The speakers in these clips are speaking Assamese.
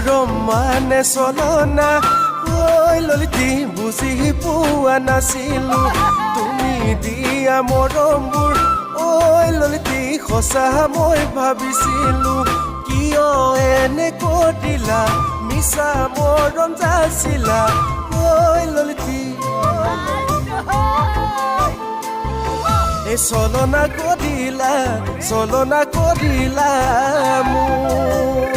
মৰম মানে চলনা ঐ ললিতি বুজি পোৱা নাছিলো তুমি দিয়া মৰমবোৰ ঐ ললিতি সঁচা মই ভাবিছিলো কিয় এনে কৰিলা মিছা মৰম যাচিলা ঐ ললিতি চলনা কৰিলা মোক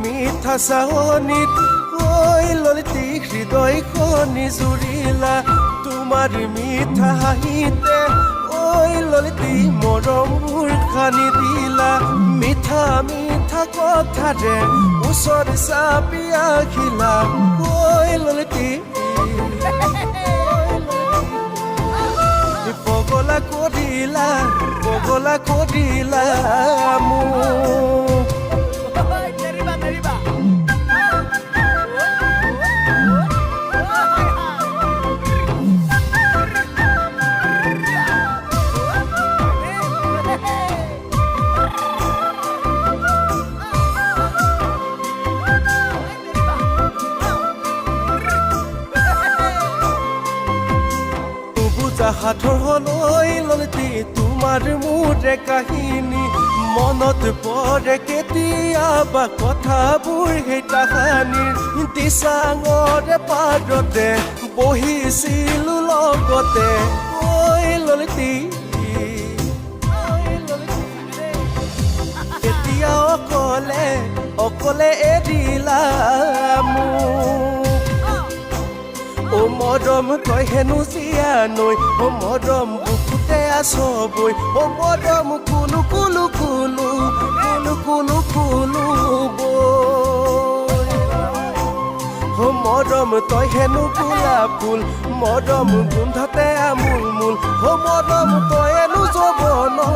মিঠা চাহনিত ঐ ললিতি হৃদয়খনি জুৰিলা তোমাৰ মিঠা হাঁহিতে ঐ ললিতি মৰমবোৰ খানি দিলা মিঠা মিঠা কথাৰে ওচৰ চাপি আহিলা ঐ ললিতি পগলা কৰিলা মোক হাতৰ হলৈ ললিতি তোমাৰ মোৰে কাহিনী মনত পৰে কেতিয়াবা কথাবোৰ সেই তাহানিৰ দিচাঙৰে পাৰতে বহিছিলো লগতে ঐ ললিতি এতিয়া অকলে এৰিলা মোক ও মৰম তই হেনো জীয়া নৈ ও মৰম বুকুতে আছ বৈ ও মৰম কুলু কুলু কুলু কুলু কুলু কুলু বৈ ও মৰম তই হেনো গোলাপ ফুল মৰম গোন্ধতে আমুল মূল ও মৰম তই হেনো যৌৱনৰ